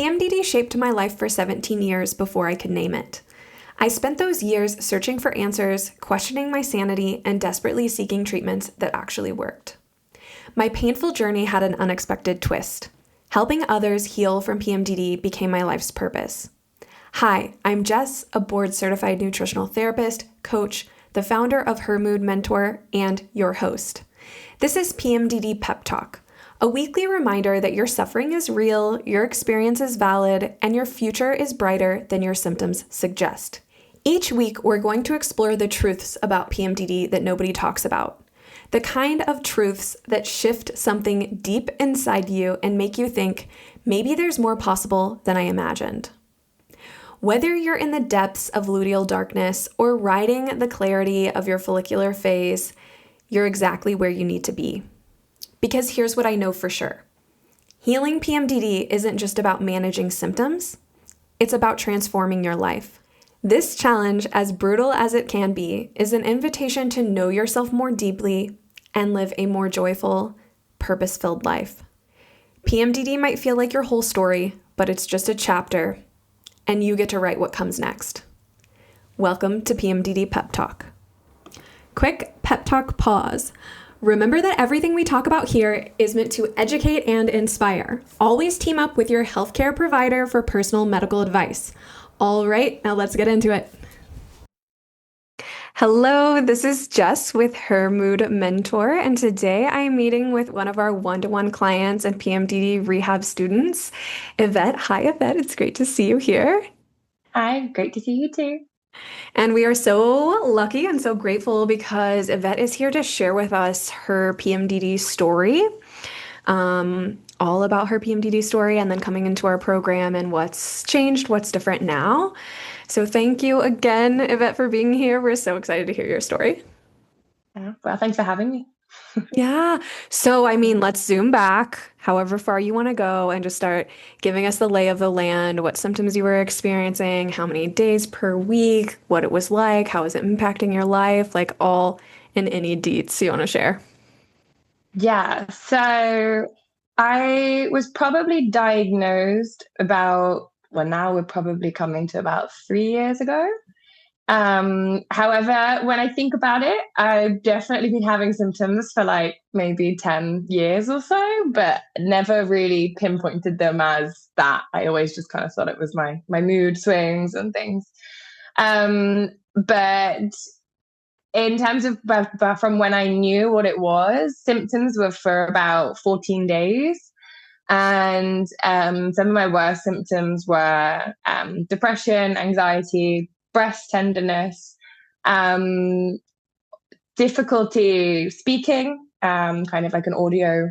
PMDD shaped my life for 17 years before I could name it. I spent those years searching for answers, questioning my sanity, and desperately seeking treatments that actually worked. My painful journey had an unexpected twist. Helping others heal from PMDD became my life's purpose. Hi, I'm Jess, a board-certified nutritional therapist, coach, the founder of Her Mood Mentor, and your host. This is PMDD Pep Talk, a weekly reminder that your suffering is real, your experience is valid, and your future is brighter than your symptoms suggest. Each week, we're going to explore the truths about PMDD that nobody talks about. The kind of truths that shift something deep inside you and make you think, maybe there's more possible than I imagined. Whether you're in the depths of luteal darkness or riding the clarity of your follicular phase, you're exactly where you need to be. Because here's what I know for sure. Healing PMDD isn't just about managing symptoms, it's about transforming your life. This challenge, as brutal as it can be, is an invitation to know yourself more deeply and live a more joyful, purpose-filled life. PMDD might feel like your whole story, but it's just a chapter, and you get to write what comes next. Welcome to PMDD Pep Talk. Quick pep talk pause. Remember that everything we talk about here is meant to educate and inspire. Always team up with your healthcare provider for personal medical advice. All right, now let's get into it. Hello, this is Jess with Her Mood Mentor, and today I'm meeting with one of our one-to-one clients and PMDD rehab students, Yvette. Hi, Yvette. It's great to see you here. Hi, great to see you too. And we are so lucky and so grateful because Yvette is here to share with us her PMDD story, all about her PMDD story, and then coming into our program and what's changed, what's different now. So thank you again, Yvette, for being here. We're so excited to hear your story. Well, thanks for having me. Yeah. So, let's zoom back however far you want to go and just start giving us the lay of the land, what symptoms you were experiencing, how many days per week, what it was like, how is it impacting your life, like all in any deets you want to share. Yeah, so I was probably diagnosed now we're probably coming to about 3 years ago. However, when I think about it, I've definitely been having symptoms for like maybe 10 years or so, but never really pinpointed them as that. I always just kind of thought it was my mood swings and things. But in terms of from when I knew what it was, symptoms were for about 14 days. And some of my worst symptoms were depression, anxiety, breast tenderness, difficulty speaking, kind of like an audio,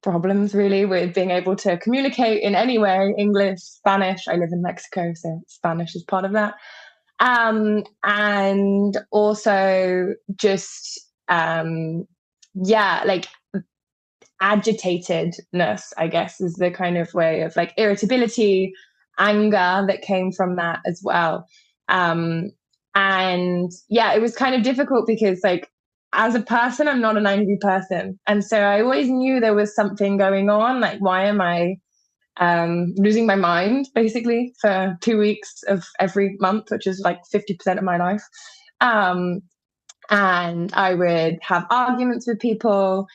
problems really with being able to communicate in any way, English, Spanish. I live in Mexico, so Spanish is part of that. And also just, like agitatedness, I guess, is the kind of way of like irritability, anger that came from that as well. And yeah, it was kind of difficult because like as a person, I'm not an angry person. And so I always knew there was something going on. Like, why am I losing my mind basically for 2 weeks of every month, which is like 50% of my life. And I would have arguments with people.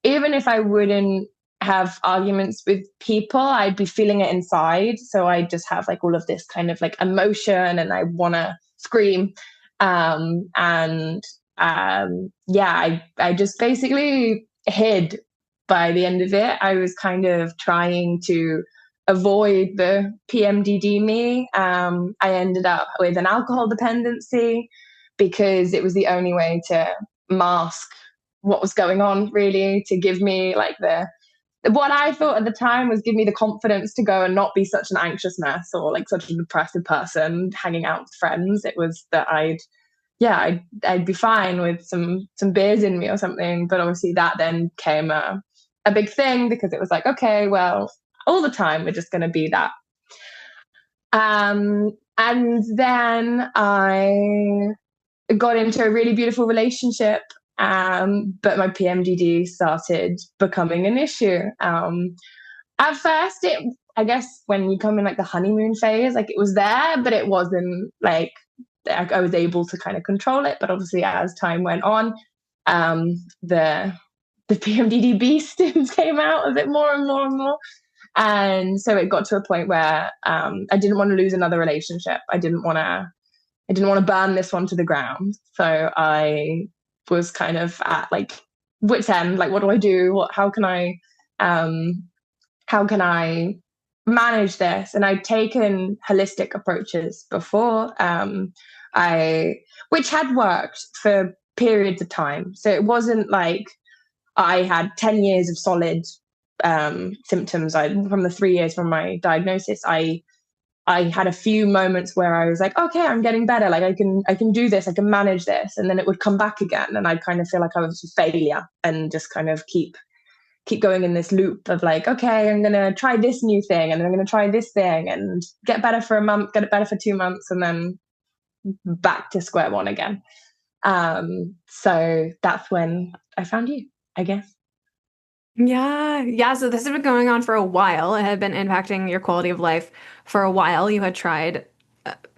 Even if I wouldn't have arguments with people, I'd be feeling it inside. So I just have like all of this kind of like emotion and I want to scream. I just basically hid by the end of it. I was kind of trying to avoid the PMDD me. I ended up with an alcohol dependency because it was the only way to mask what was going on, really, to give me like what I thought at the time was give me the confidence to go and not be such an anxious mess or like such a depressive person hanging out with friends. It was that I'd be fine with some beers in me or something. But obviously that then came a big thing because it was like, okay, well, all the time we're just going to be that. And then I got into a really beautiful relationship, but my PMDD started becoming an issue. At first, I guess when you come in like the honeymoon phase, like it was there, but it wasn't like I was able to kind of control it. But obviously, as time went on, the PMDD beast came out a bit more and more and more. And so it got to a point where I didn't want to lose another relationship. I didn't want to burn this one to the ground. So I was kind of at like wit's end, like what do I do? How can I manage this? And I'd taken holistic approaches before, which had worked for periods of time. So it wasn't like I had 10 years of solid symptoms. From the 3 years from my diagnosis, I had a few moments where I was like, okay, I'm getting better. Like I can do this. I can manage this. And then it would come back again. And I'd kind of feel like I was a failure and just kind of keep going in this loop of like, okay, I'm going to try this new thing and then I'm going to try this thing and get better for a month, get it better for 2 months, and then back to square one again. So that's when I found you, I guess. Yeah. Yeah. So this had been going on for a while. It had been impacting your quality of life for a while. You had tried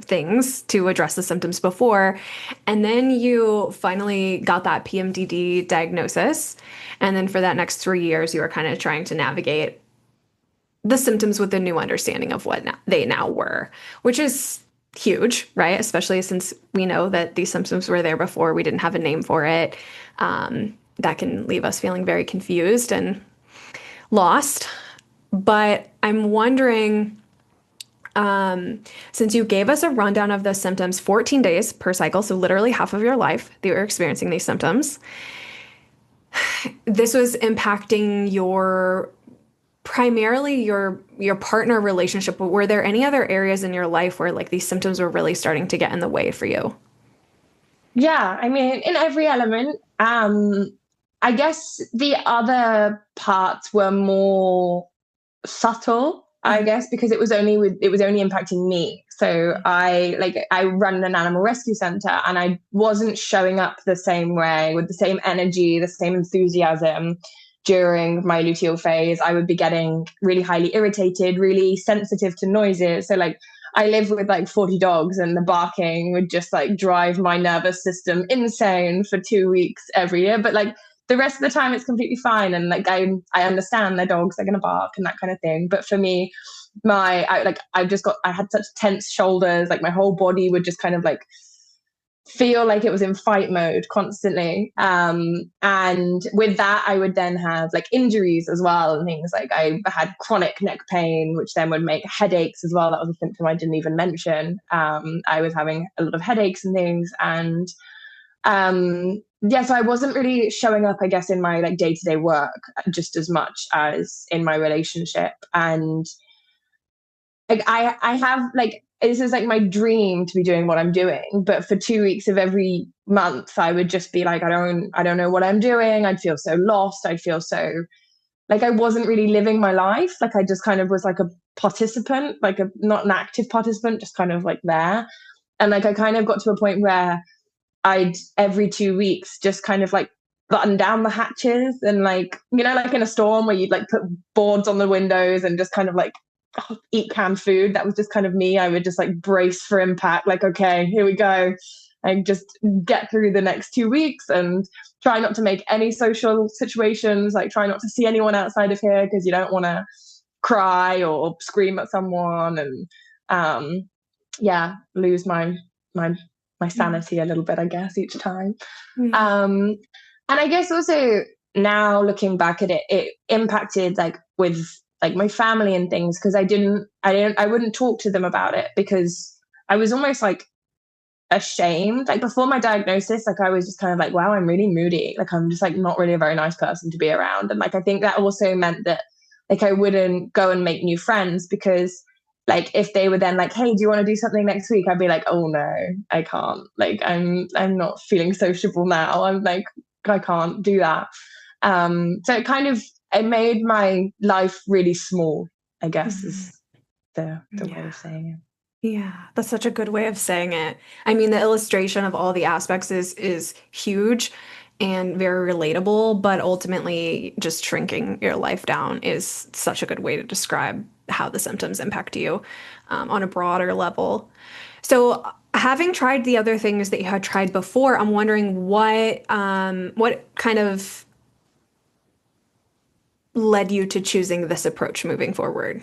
things to address the symptoms before. And then you finally got that PMDD diagnosis. And then for that next 3 years, you were kind of trying to navigate the symptoms with a new understanding of what they now were, which is huge, right? Especially since we know that these symptoms were there before. We didn't have a name for it. That can leave us feeling very confused and lost. But I'm wondering, since you gave us a rundown of the symptoms, 14 days per cycle, so literally half of your life that you were experiencing these symptoms, this was impacting primarily your partner relationship. But were there any other areas in your life where like these symptoms were really starting to get in the way for you? Yeah, I mean, in every element. I guess the other parts were more subtle, I guess, because it was only impacting me. So I run an animal rescue center, and I wasn't showing up the same way with the same energy, the same enthusiasm during my luteal phase. I would be getting really highly irritated, really sensitive to noises. So like I live with like 40 dogs, and the barking would just like drive my nervous system insane for 2 weeks every year. But like the rest of the time it's completely fine, and like I understand their dogs, they're gonna bark and that kind of thing. But for me, I had such tense shoulders, like my whole body would just kind of like feel like it was in fight mode constantly. And with that, I would then have like injuries as well, and things like I had chronic neck pain, which then would make headaches as well. That was a symptom I didn't even mention. I was having a lot of headaches and things, and so I wasn't really showing up, I guess, in my like day-to-day work just as much as in my relationship. And like I have like this is like my dream to be doing what I'm doing, but for 2 weeks of every month I would just be like, I don't know what I'm doing. I'd feel so lost. I'd feel so like I wasn't really living my life. Like I just kind of was like a participant, like a not an active participant, just kind of like there. And like I kind of got to a point where I'd every 2 weeks just kind of like button down the hatches, and like, you know, like in a storm where you'd like put boards on the windows and just kind of like eat canned food. That was just kind of me. I would just like brace for impact, like, okay, here we go. And just get through the next 2 weeks and try not to make any social situations, like try not to see anyone outside of here because you don't want to cry or scream at someone, and lose my sanity a little bit, I guess, each time. And I guess also now looking back at it, it impacted like with like my family and things, because I wouldn't talk to them about it because I was almost like ashamed. Like before my diagnosis, like I was just kind of like, wow, I'm really moody. Like I'm just like not really a very nice person to be around. And like I think that also meant that like I wouldn't go and make new friends, because like if they were then like, hey, do you want to do something next week? I'd be like, oh no, I can't. Like I'm not feeling sociable now. I'm like, I can't do that. So it made my life really small, I guess, is the way of saying it. Yeah, that's such a good way of saying it. I mean, the illustration of all the aspects is huge. and very relatable, but ultimately just shrinking your life down is such a good way to describe how the symptoms impact you on a broader level. So, having tried the other things that you had tried before, I'm wondering what kind of led you to choosing this approach moving forward?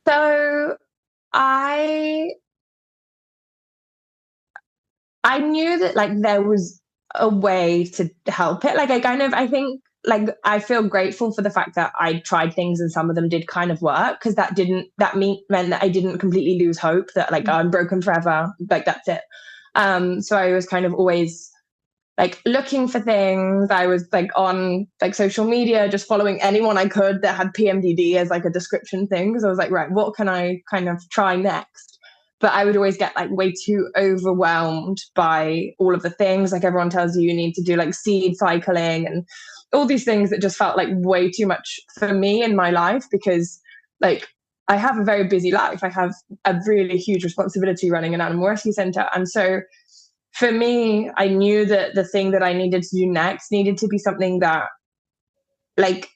So I I knew that like there was a way to help it. Like I think like I feel grateful for the fact that I tried things and some of them did kind of work, because meant that I didn't completely lose hope that like, oh, I'm broken forever, like that's it. So I was kind of always like looking for things. I was like on like social media, just following anyone I could that had PMDD as like a description thing. Because I was like, right, what can I kind of try next? But I would always get like way too overwhelmed by all of the things. Like everyone tells you need to do like seed cycling and all these things that just felt like way too much for me in my life, because like I have a very busy life. I have a really huge responsibility running an animal rescue center. And so for me, I knew that the thing that I needed to do next needed to be something that, like,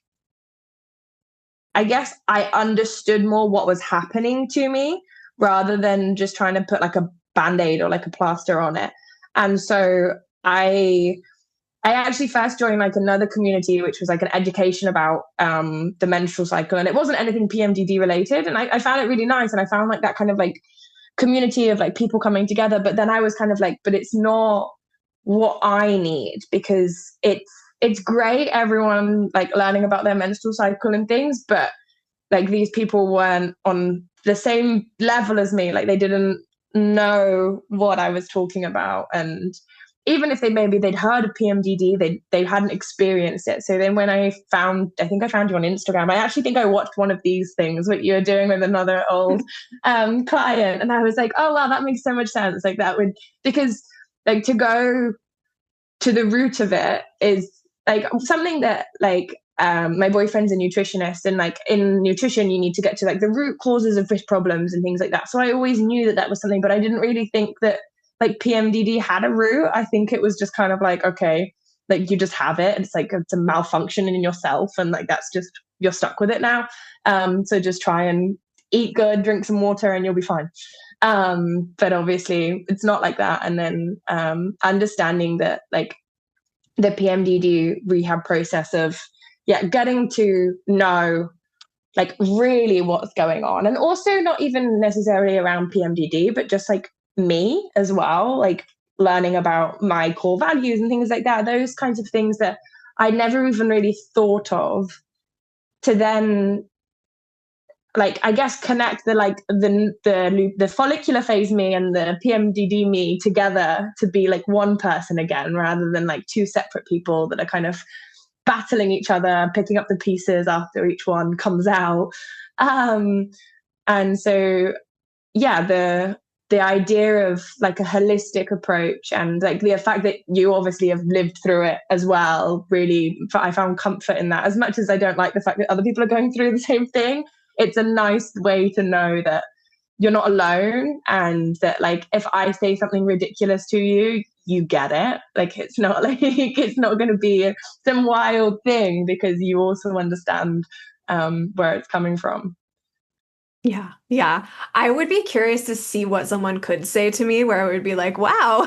I guess I understood more what was happening to me rather than just trying to put like a band-aid or like a plaster on it. And so I actually first joined like another community, which was like an education about the menstrual cycle. And it wasn't anything PMDD related. And I found it really nice. And I found like that kind of like community of like people coming together. But then I was kind of like, but it's not what I need, because it's great everyone like learning about their menstrual cycle and things, but like these people weren't on the same level as me. Like they didn't know what I was talking about, and even if they'd heard of PMDD, they hadn't experienced it. So then when I think I found you on Instagram. I actually think I watched one of these things, what you're doing with another old client, and I was like, oh wow, that makes so much sense. Like that would, because like to go to the root of it is like something that like my boyfriend's a nutritionist, and like in nutrition you need to get to like the root causes of fish problems and things like that. So I always knew that that was something, but I didn't really think that like PMDD had a root. I think it was just kind of like, okay, like you just have it. It's like it's a malfunction in yourself, and like that's just, you're stuck with it now. So just try and eat good, drink some water, and you'll be fine. But obviously it's not like that. And then understanding that like the PMDD rehab process of getting to know like really what's going on, and also not even necessarily around PMDD, but just like me as well, like learning about my core values and things like that, those kinds of things that I never even really thought of, to then like I guess connect the like the follicular phase me and the PMDD me together to be like one person again, rather than like two separate people that are kind of battling each other, picking up the pieces after each one comes out. And so the idea of like a holistic approach, and like the fact that you obviously have lived through it as well, really I found comfort in that. As much as I don't like the fact that other people are going through the same thing, it's a nice way to know that you're not alone, and that like if I say something ridiculous to you, you get it. Like it's not like it's not going to be some wild thing, because you also understand where it's coming from. Yeah. Yeah. I would be curious to see what someone could say to me where I would be like, wow,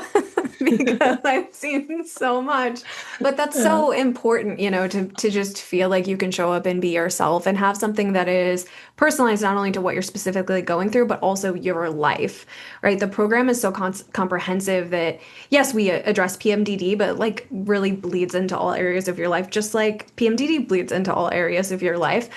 because I've seen so much. But that's Yeah. so important, to just feel like you can show up and be yourself and have something that is personalized not only to what you're specifically going through, but also your life, right? The program is so comprehensive that, yes, we address PMDD, but like really bleeds into all areas of your life, just like PMDD bleeds into all areas of your life.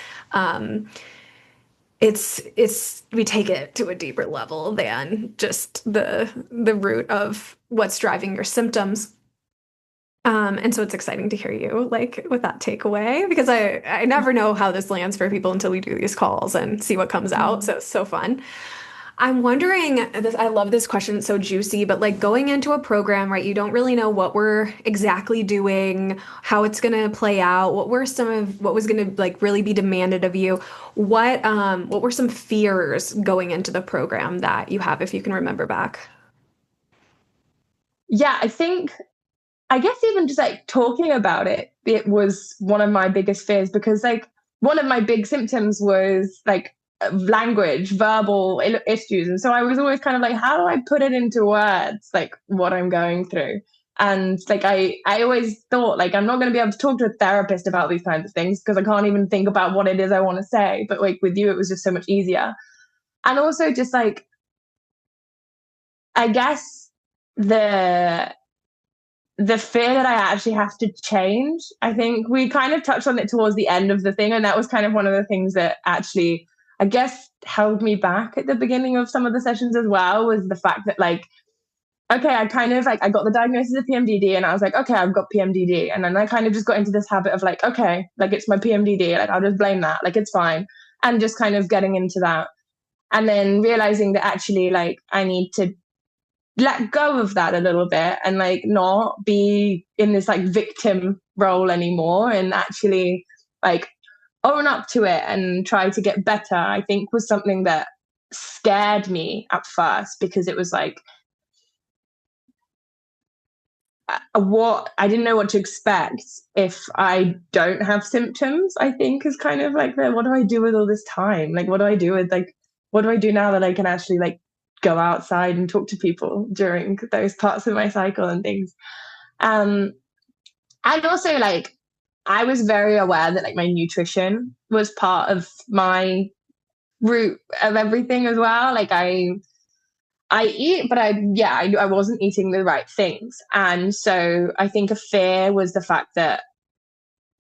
It's we take it to a deeper level than just the root of what's driving your symptoms. And so it's exciting to hear you like with that takeaway, because I never know how this lands for people until we do these calls and see what comes out. So it's so fun. I'm wondering this, I love this question, it's so juicy, but like going into a program, right, you don't really know what we're exactly doing, how it's going to play out, what was going to like really be demanded of you. What were some fears going into the program that you have, if you can remember back? Yeah, I think I guess even just like talking about it was one of my biggest fears, because like one of my big symptoms was like language, verbal issues. And so I was always kind of like, how do I put it into words, like what I'm going through? And like, I always thought like, I'm not going to be able to talk to a therapist about these kinds of things because I can't even think about what it is I want to say. But like with you, it was just so much easier. And also just like, I guess the fear that I actually have to change. I think we kind of touched on it towards the end of the thing. And that was kind of one of the things that actually, I guess, held me back at the beginning of some of the sessions as well, was the fact that like, okay, I kind of like, I got the diagnosis of PMDD and I was like, okay, I've got PMDD. And then I kind of just got into this habit of like, okay, like it's my PMDD. Like I'll just blame that. Like it's fine. And just kind of getting into that. And then realizing that actually like I need to let go of that a little bit and like not be in this like victim role anymore, and actually like own up to it and try to get better, I think was something that scared me at first, because it was like what I didn't know what to expect if I don't have symptoms. I think is kind of like what do I do with all this time? Like what do I do with like what do I do now that I can actually like go outside and talk to people during those parts of my cycle and things. And also like I was very aware that like my nutrition was part of my root of everything as well. Like I eat, but I wasn't eating the right things. And so I think a fear was the fact that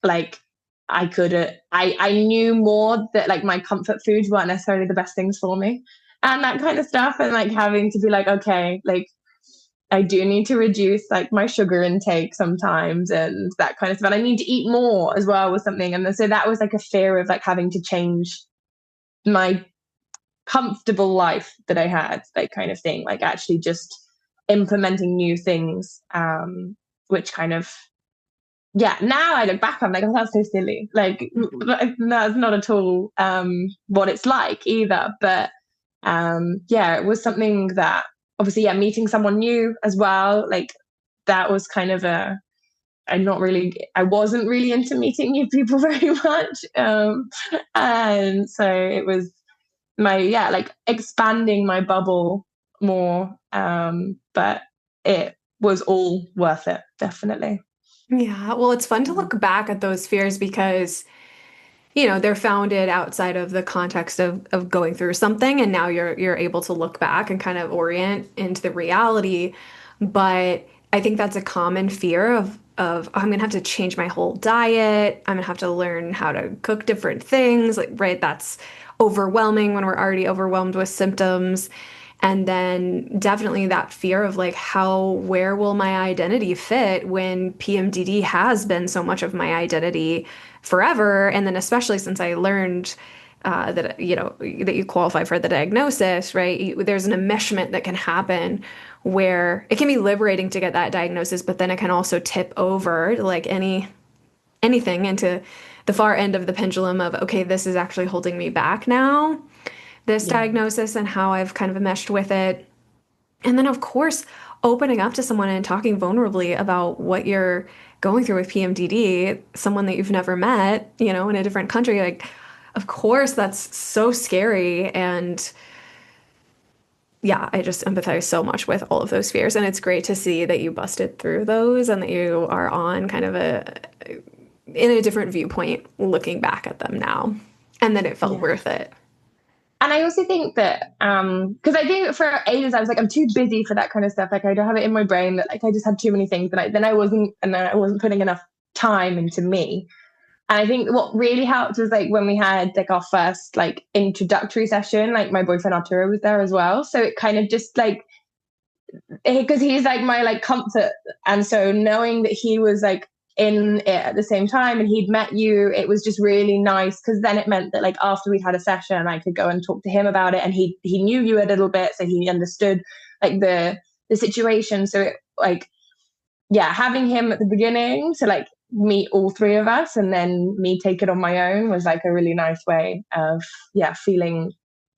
like I knew more that like my comfort foods weren't necessarily the best things for me and that kind of stuff. And like having to be like, okay, like I do need to reduce like my sugar intake sometimes and that kind of stuff. And I need to eat more as well was something. And so that was like a fear of like having to change my comfortable life that I had, like kind of thing, like actually just implementing new things, which kind of now I look back, I'm like, oh, that's so silly. Like, that's not at all what it's like either. But it was something that obviously, meeting someone new as well. Like, that was kind of I wasn't really into meeting new people very much. And so it was like expanding my bubble more. But it was all worth it, definitely. Yeah, well, it's fun to look back at those fears because, they're founded outside of the context of going through something, and now you're able to look back and kind of orient into the reality. But I think that's a common fear of I'm gonna have to change my whole diet. I'm gonna have to learn how to cook different things. Like, right, that's overwhelming when we're already overwhelmed with symptoms. And then definitely that fear of like, where will my identity fit when PMDD has been so much of my identity forever? And then especially since I learned that, that you qualify for the diagnosis, right? There's an enmeshment that can happen where it can be liberating to get that diagnosis, but then it can also tip over like anything into the far end of the pendulum of, okay, this is actually holding me back now, this diagnosis and how I've kind of meshed with it. And then, of course, opening up to someone and talking vulnerably about what you're going through with PMDD, someone that you've never met, in a different country. Like, of course, that's so scary. And yeah, I just empathize so much with all of those fears. And it's great to see that you busted through those and that you are on kind of in a different viewpoint looking back at them now. And that it felt worth it. And I also think that, because I think for ages I was like, I'm too busy for that kind of stuff. Like I don't have it in my brain that like I just had too many things, and I wasn't putting enough time into me. And I think what really helped was like when we had like our first like introductory session, like my boyfriend Arturo was there as well. So it kind of just like, because he's like my like comfort. And so knowing that he was like in it at the same time and he'd met you, it was just really nice, because then it meant that like after we'd had a session I could go and talk to him about it, and he knew you a little bit, so he understood like the situation. So it like having him at the beginning to like meet all three of us and then me take it on my own was like a really nice way of feeling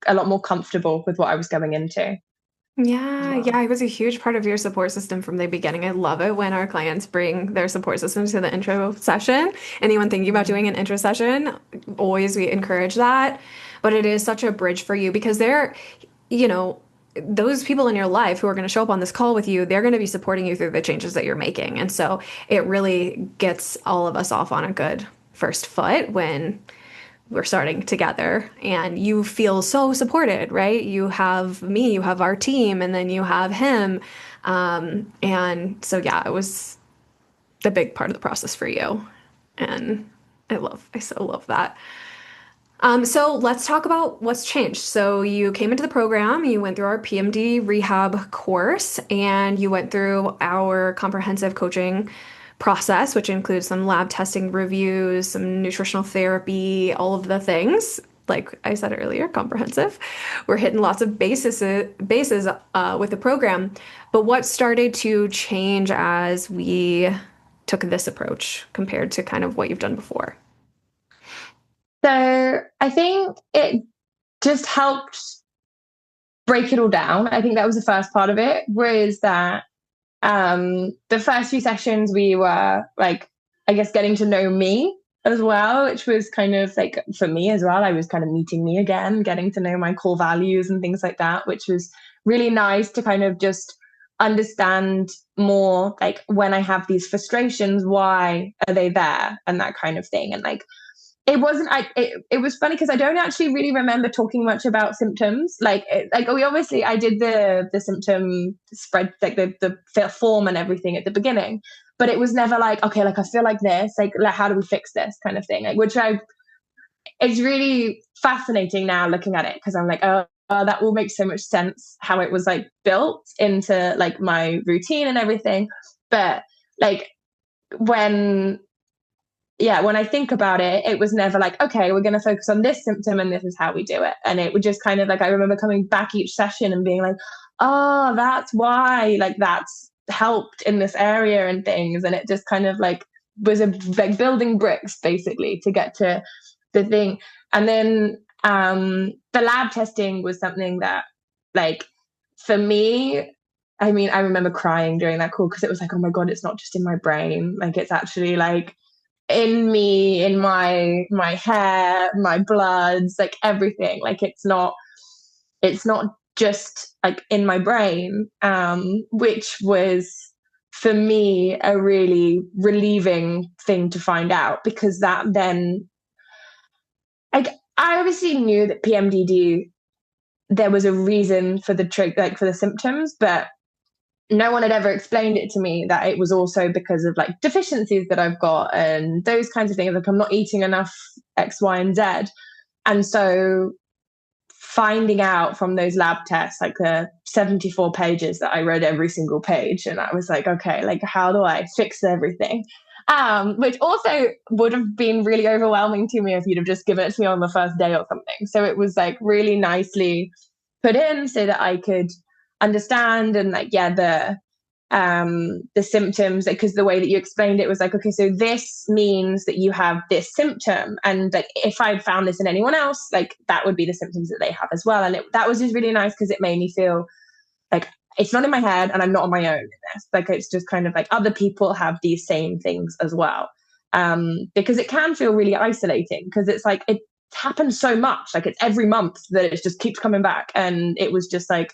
a lot more comfortable with what I was going into. as Yeah, well. yeah, I was a huge part of your support system from the beginning. I love it when our clients bring their support system to the intro session. Anyone thinking about Mm. doing an intro session, always we encourage that. But it is such a bridge for you because they're, you know, those people in your life who are going to show up on this call with you, they're going to be supporting you through the changes that you're making. And so it really gets all of us off on a good first foot when we're starting together and you feel so supported, right? You have me, you have our team, and then you have him. And so, yeah, it was the big part of the process for you. And I so love that. So let's talk about what's changed. So you came into the program, you went through our PMD rehab course, and you went through our comprehensive coaching process, which includes some lab testing reviews, some nutritional therapy, all of the things. Like I said earlier, comprehensive. We're hitting lots of bases with the program. But what started to change as we took this approach compared to kind of what you've done before? So I think it just helped break it all down. I think that was the first part of it, was that the first few sessions we were like, I guess, getting to know me as well, which was kind of like, for me as well, I was kind of meeting me again, getting to know my core values and things like that, which was really nice to kind of just understand more, like when I have these frustrations, why are they there, and that kind of thing. And like, it wasn't it was funny because I don't actually really remember talking much about symptoms. Like we obviously, I did the symptom spread, like the form and everything at the beginning, but it was never like, okay, like I feel like this, like how do we fix this kind of thing, like, which I it's really fascinating now looking at it, because I'm like, oh, that will make so much sense how it was like built into like my routine and everything. But like, when when I think about it, it was never like, okay, we're going to focus on this symptom and this is how we do it. And it would just kind of like, I remember coming back each session and being like, oh, that's why, like, that's helped in this area and things. And it just kind of like was like building bricks basically to get to the thing. And then the lab testing was something that, like, for me, I mean, I remember crying during that call because it was like, oh my God, it's not just in my brain. Like, it's actually like in me, in my hair, my bloods, like everything. Like, it's not just like in my brain, which was for me a really relieving thing to find out, because that then, like, I obviously knew that PMDD, there was a reason for the trick, like for the symptoms, but no one had ever explained it to me that it was also because of like deficiencies that I've got and those kinds of things. Like, I'm not eating enough X, Y, and Z. And so finding out from those lab tests, like the 74 pages that I read every single page, and I was like, okay, like, how do I fix everything? Which also would have been really overwhelming to me if you'd have just given it to me on the first day or something. So it was like really nicely put in so that I could understand. And like, yeah, the symptoms, because the way that you explained it was like, okay, so this means that you have this symptom, and like if I found this in anyone else, like that would be the symptoms that they have as well. And that was just really nice because it made me feel like it's not in my head and I'm not on my own in this. Like, it's just kind of like other people have these same things as well. Because it can feel really isolating, because it's like it happens so much, like it's every month that it just keeps coming back. And it was just like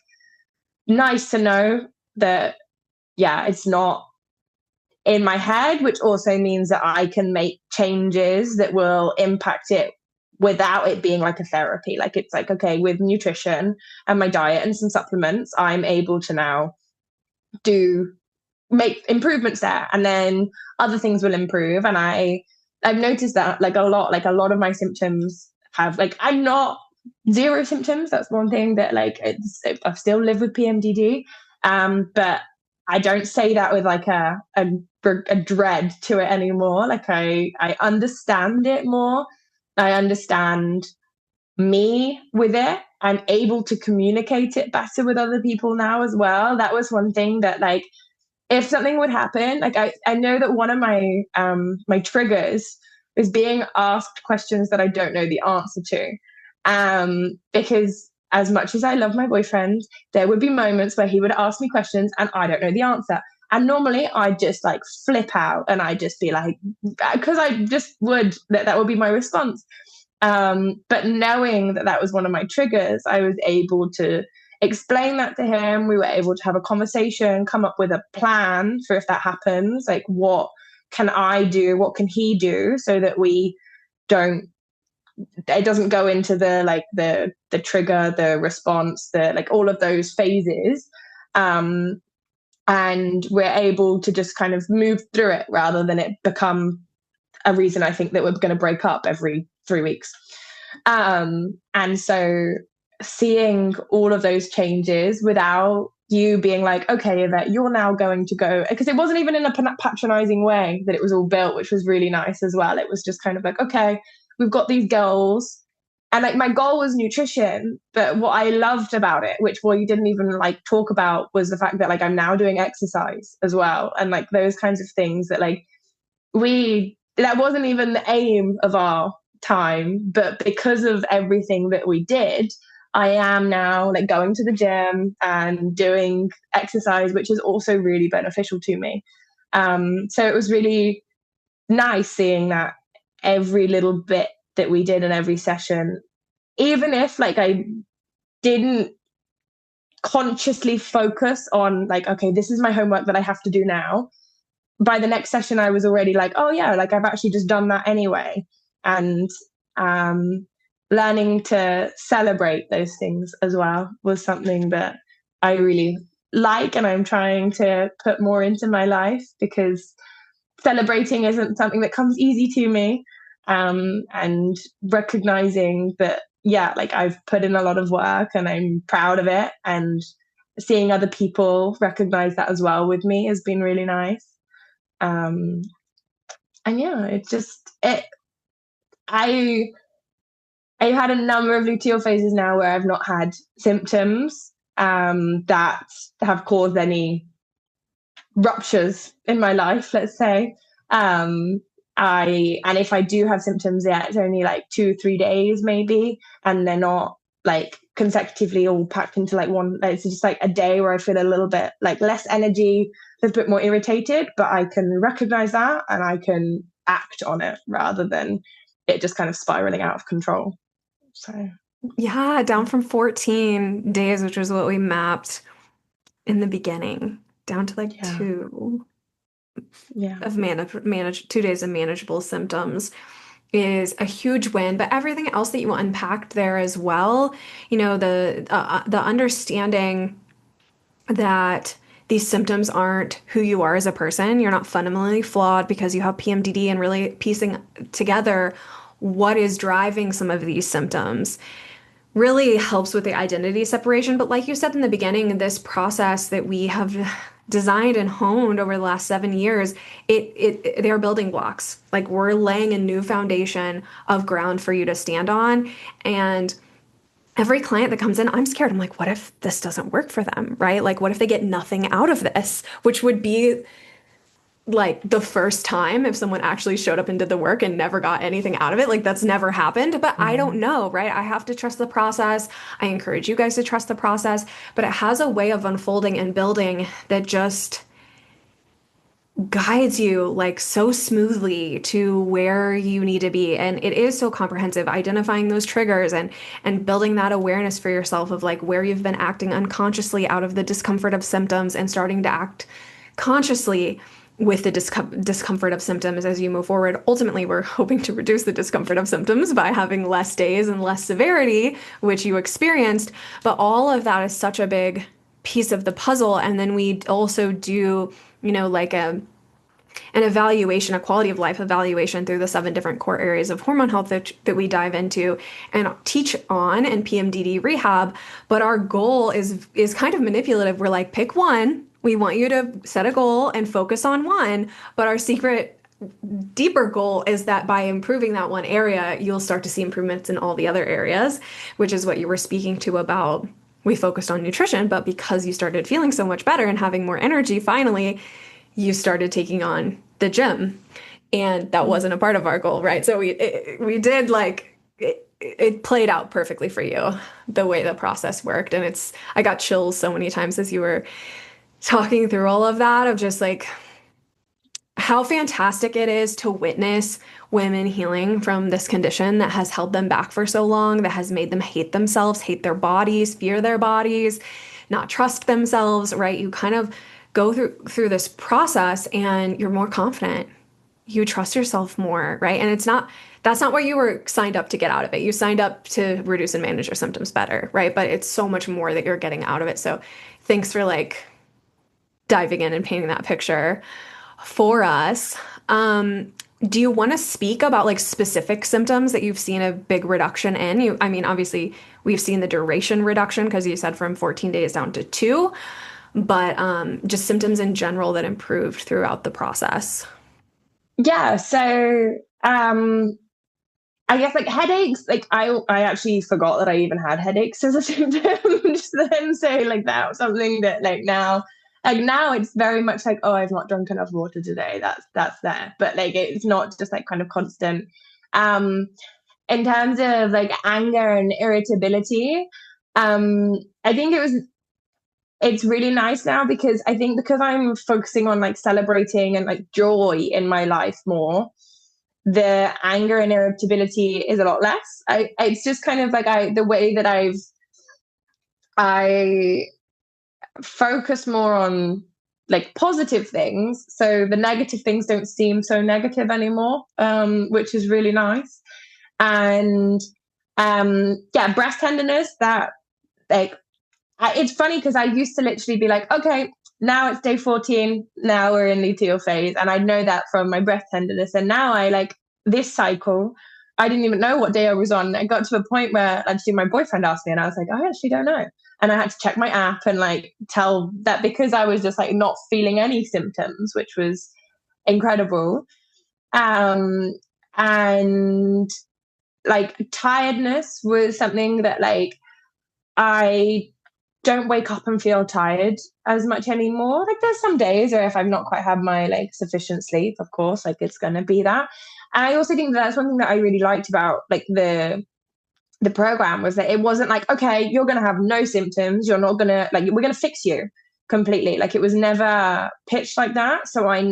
nice to know that, yeah, it's not in my head, which also means that I can make changes that will impact it without it being like a therapy. Like, it's like, okay, with nutrition and my diet and some supplements, I'm able to now make improvements there, and then other things will improve. And I've noticed that like a lot of my symptoms have, like, I'm not zero symptoms. That's one thing that, like, I still live with PMDD. But I don't say that with like a dread to it anymore. Like, I understand it more. I understand me with it. I'm able to communicate it better with other people now as well. That was one thing that, like, if something would happen, like, I know that one of my my triggers is being asked questions that I don't know the answer to. Because as much as I love my boyfriend, there would be moments where he would ask me questions and I don't know the answer. And normally I'd just like flip out and I'd just be like, because I just would, that would be my response. But knowing that that was one of my triggers, I was able to explain that to him. We were able to have a conversation, come up with a plan for if that happens. Like, what can I do? What can he do so that we don't, it doesn't go into the like the trigger, the response, the like all of those phases. And we're able to just kind of move through it rather than it become a reason I think that we're going to break up every 3 weeks. And so seeing all of those changes without you being like, okay, Yvette, you're now going to go, because it wasn't even in a patronizing way that it was all built, which was really nice as well. It was just kind of like, okay, we've got these goals. And like my goal was nutrition, but what I loved about it, which we didn't even like talk about, was the fact that like I'm now doing exercise as well. And like those kinds of things that like that wasn't even the aim of our time, but because of everything that we did, I am now like going to the gym and doing exercise, which is also really beneficial to me. So it was really nice seeing that every little bit that we did in every session, even if like I didn't consciously focus on like, okay, this is my homework that I have to do now. By the next session, I was already like, oh yeah, like I've actually just done that anyway. And learning to celebrate those things as well was something that I really like, and I'm trying to put more into my life, because celebrating isn't something that comes easy to me. And recognizing that, yeah, like I've put in a lot of work and I'm proud of it, and seeing other people recognize that as well with me has been really nice. And yeah, I've had a number of luteal phases now where I've not had symptoms that have caused any ruptures in my life, let's say. And if I do have symptoms, yeah, it's only like 2-3 days maybe, and they're not like consecutively all packed into like one. Like, it's just like a day where I feel a little bit like less energy, a bit more irritated, but I can recognize that and I can act on it rather than it just kind of spiraling out of control. So yeah, down from 14 days, which was what we mapped in the beginning, down to like 2 of 2 days of manageable symptoms is a huge win. But everything else that you unpacked there as well, you know, the understanding that these symptoms aren't who you are as a person. You're not fundamentally flawed because you have PMDD, and really piecing together what is driving some of these symptoms really helps with the identity separation. But like you said in the beginning, this process that we have designed and honed over the last 7 years, they're building blocks. Like, we're laying a new foundation of ground for you to stand on. And every client that comes in, I'm scared. I'm like, what if this doesn't work for them, right? Like, what if they get nothing out of this, which would be like the first time if someone actually showed up and did the work and never got anything out of it. Like, that's never happened, but I don't know, right? I have to trust the process. I encourage you guys to trust the process, but it has a way of unfolding and building that just guides you like so smoothly to where you need to be. And it is so comprehensive, identifying those triggers and building that awareness for yourself of like where you've been acting unconsciously out of the discomfort of symptoms, and starting to act consciously with the discomfort of symptoms as you move forward. Ultimately, we're hoping to reduce the discomfort of symptoms by having less days and less severity, which you experienced. But all of that is such a big piece of the puzzle. And then we also do, you know, like an evaluation, a quality of life evaluation through the 7 different core areas of hormone health that we dive into and teach on in PMDD rehab. But our goal is kind of manipulative. We're like, pick one. We want you to set a goal and focus on one. But our secret, deeper goal is that by improving that one area, you'll start to see improvements in all the other areas, which is what you were speaking to about. We focused on nutrition, but because you started feeling so much better and having more energy, finally, you started taking on the gym. And that wasn't a part of our goal, right? So we did like it played out perfectly for you, the way the process worked. And I got chills so many times as you were talking through all of that, of just like how fantastic it is to witness women healing from this condition that has held them back for so long, that has made them hate themselves, hate their bodies, fear their bodies, not trust themselves, right? You kind of go through this process and you're more confident. You trust yourself more, right? And that's not what you were signed up to get out of it. You signed up to reduce and manage your symptoms better, right? But it's so much more that you're getting out of it. So thanks for like diving in and painting that picture for us. Do you want to speak about like specific symptoms that you've seen a big reduction in? I mean, obviously we've seen the duration reduction because you said from 14 days down to 2, but just symptoms in general that improved throughout the process. Yeah. So, I guess like headaches, like I actually forgot that I even had headaches as a symptom just then. So like that was something that like now it's very much like, oh, I've not drunk enough water today. That's there. But like it's not just like kind of constant. Um in terms of like anger and irritability, I think it's really nice now because I think because I'm focusing on like celebrating and like joy in my life more, the anger and irritability is a lot less. It's just kind of like the way that I focus more on like positive things, so the negative things don't seem so negative anymore, which is really nice. And yeah, breast tenderness, that like it's funny because I used to literally be like, okay, now it's day 14, now we're in luteal phase, and I know that from my breast tenderness. And now I like this cycle, I didn't even know what day I was on. I got to a point where actually my boyfriend asked me, and I was like, I actually don't know. And I had to check my app and like tell that, because I was just like not feeling any symptoms, which was incredible. Um, and like tiredness was something that like I don't wake up and feel tired as much anymore. Like there's some days where if I've not quite had my like sufficient sleep, of course, like it's gonna be that. And I also think that's one thing that I really liked about like the program, was that it wasn't like, okay, you're gonna have no symptoms, you're not gonna like, we're gonna fix you completely. Like it was never pitched like that. So I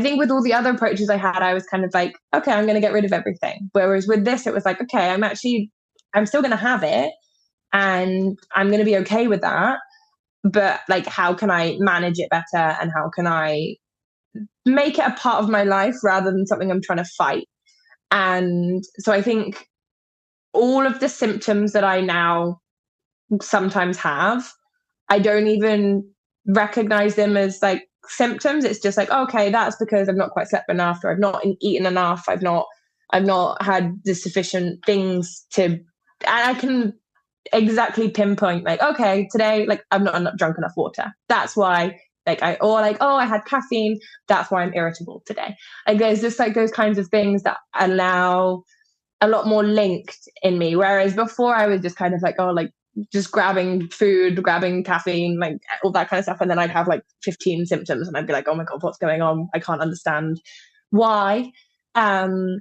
think with all the other approaches I had, I was kind of like, okay, I'm gonna get rid of everything. Whereas with this, it was like, okay, I'm still gonna have it and I'm going to be okay with that. But like, how can I manage it better? And how can I make it a part of my life rather than something I'm trying to fight? And so I think all of the symptoms that I now sometimes have, I don't even recognize them as like symptoms. It's just like, okay, that's because I've not quite slept enough, or I've not eaten enough. I've not had the sufficient things to, and I can exactly pinpoint like, okay, today like I'm not drunk enough water, that's why. Like or like, oh, I had caffeine, that's why I'm irritable today. Like there's just like those kinds of things that are now a lot more linked in me, whereas before I was just kind of like, oh, like just grabbing food, grabbing caffeine, like all that kind of stuff, and then I'd have like 15 symptoms and I'd be like, oh my god, what's going on? I can't understand why. And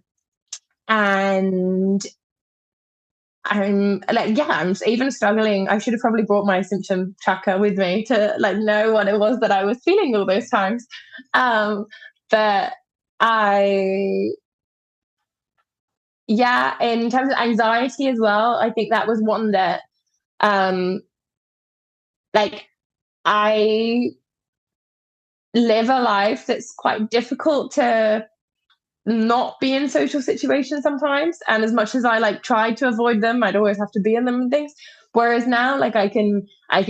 I'm like, yeah, I'm even struggling. I should have probably brought my symptom tracker with me to like know what it was that I was feeling all those times. But I, yeah, in terms of anxiety as well, I think that was one that, like, I live a life that's quite difficult to not be in social situations sometimes, and as much as I like tried to avoid them, I'd always have to be in them and things. Whereas now, like I can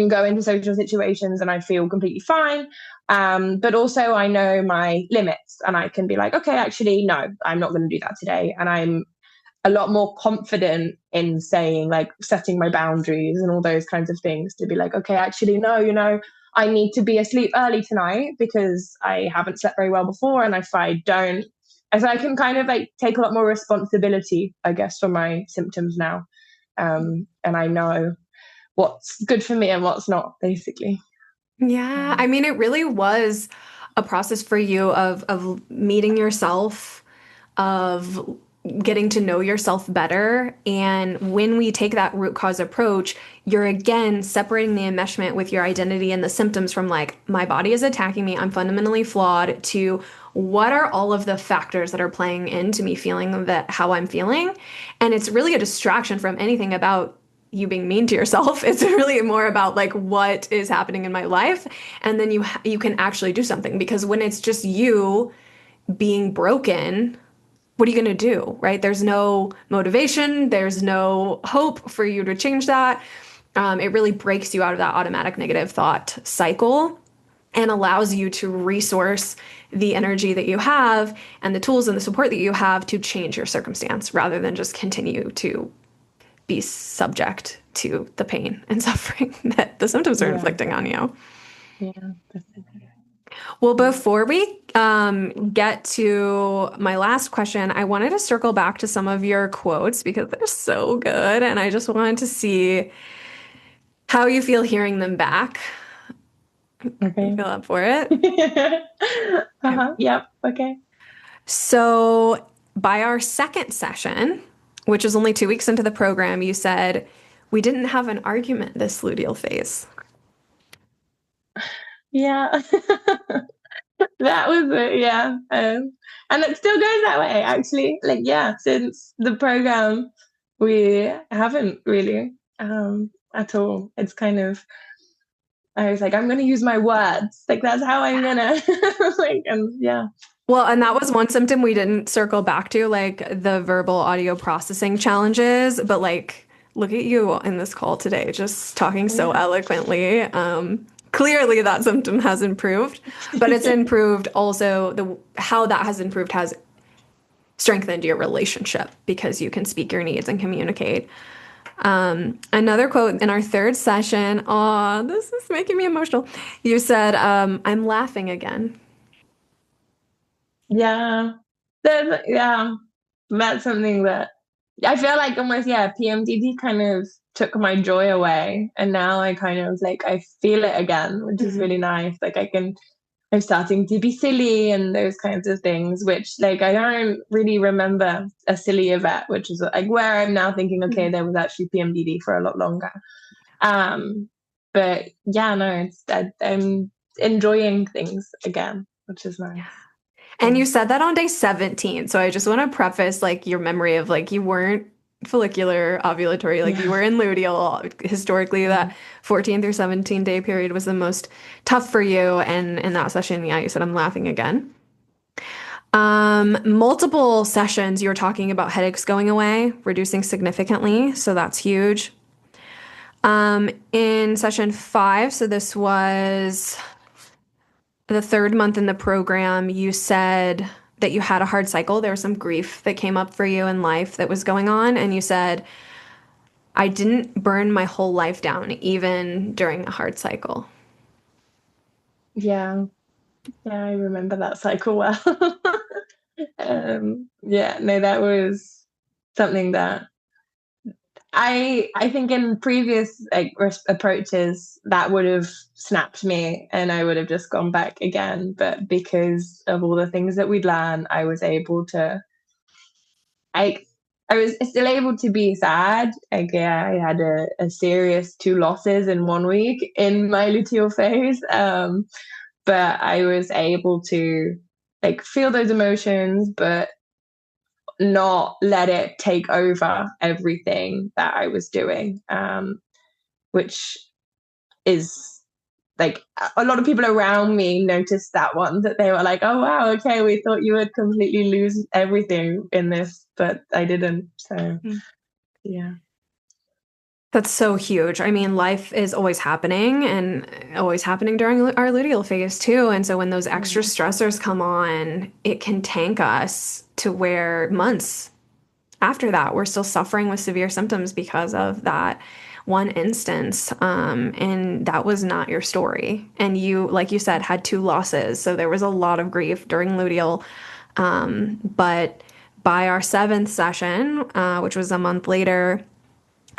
go into social situations and I feel completely fine, but also I know my limits and I can be like, okay, actually no, I'm not going to do that today. And I'm a lot more confident in saying, like, setting my boundaries and all those kinds of things, to be like, okay, actually no, I need to be asleep early tonight because I haven't slept very well before, and if I don't. And so I can kind of like take a lot more responsibility, I guess, for my symptoms now. And I know what's good for me and what's not, basically. Yeah, I mean, it really was a process for you of meeting yourself, of getting to know yourself better. And when we take that root cause approach, you're again separating the enmeshment with your identity and the symptoms from like, my body is attacking me, I'm fundamentally flawed, to what are all of the factors that are playing into me feeling that how I'm feeling. And it's really a distraction from anything about you being mean to yourself. It's really more about like what is happening in my life. And then you can actually do something, because when it's just you being broken, what are you going to do, right? There's no motivation. There's no hope for you to change that. It really breaks you out of that automatic negative thought cycle and allows you to resource the energy that you have and the tools and the support that you have to change your circumstance, rather than just continue to be subject to the pain and suffering that the symptoms are inflicting on you. Yeah, definitely. Well, before we get to my last question, I wanted to circle back to some of your quotes because they're so good. And I just wanted to see how you feel hearing them back. Okay. You feel up for it? Okay. Yep. Okay. So by our second session, which was only 2 weeks into the program, you said, we didn't have an argument this luteal phase. Yeah. That was it. Yeah. And it still goes that way, actually. Like, yeah, since the program, we haven't really at all. It's kind of, I was like, I'm going to use my words. Like, that's how I'm going to, like, and yeah. Well, and that was one symptom we didn't circle back to, like the verbal audio processing challenges. But like, look at you in this call today, just talking so eloquently. Clearly that symptom has improved, but it's improved also how that has improved has strengthened your relationship because you can speak your needs and communicate. Another quote in our third session, this is making me emotional. You said, I'm laughing again. Yeah. That's something that I feel like almost, PMDD kind of took my joy away. And now I kind of like, I feel it again, which is really nice. Like I'm starting to be silly and those kinds of things, which like I don't really remember a silly Yvette, which is like where I'm now thinking, okay, there was actually PMDD for a lot longer. But yeah, no, I'm enjoying things again, which is nice. And you said that on day 17. So I just want to preface like your memory of like you weren't follicular ovulatory, like you were in luteal. Historically, that 14 through 17 day period was the most tough for you. And in that session, you said, I'm laughing again. Multiple sessions, you were talking about headaches going away, reducing significantly. So that's huge. In session 5, so this was the third month in the program, you said that you had a hard cycle. There was some grief that came up for you in life that was going on. And you said, I didn't burn my whole life down, even during a hard cycle. Yeah. Yeah, I remember that cycle well. That was something that I think in previous approaches that would have snapped me and I would have just gone back again. But because of all the things that we'd learned, I was able to I was still able to be sad. Like, yeah, I had a serious 2 losses in 1 week in my luteal phase. But I was able to like feel those emotions, but not let it take over everything that I was doing, which is like a lot of people around me noticed that one, that they were like, oh wow, okay, we thought you would completely lose everything in this, but I didn't. So yeah. That's so huge. I mean, life is always happening and always happening during our luteal phase too. And so when those extra stressors come on, it can tank us to where months after that, we're still suffering with severe symptoms because of that one instance. And that was not your story. And you, like you said, had 2 losses. So there was a lot of grief during luteal. But by our 7th session, which was a month later,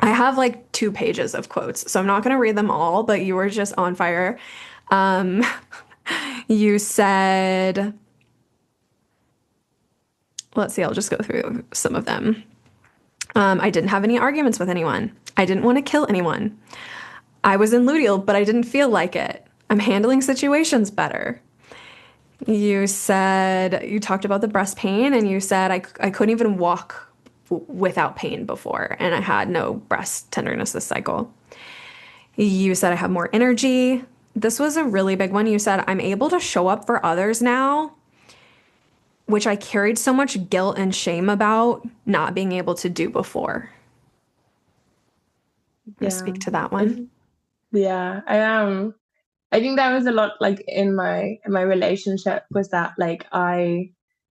I have like 2 pages of quotes, so I'm not going to read them all, but you were just on fire. You said, let's see, I'll just go through some of them. I didn't have any arguments with anyone. I didn't want to kill anyone. I was in luteal, but I didn't feel like it. I'm handling situations better. You said, you talked about the breast pain, and you said, I couldn't even walk without pain before, and I had no breast tenderness this cycle. You said, I have more energy. This was a really big one. You said, I'm able to show up for others now, which I carried so much guilt and shame about not being able to do before. Yeah. Speak to that one. Yeah, I think that was a lot like in my relationship, was that like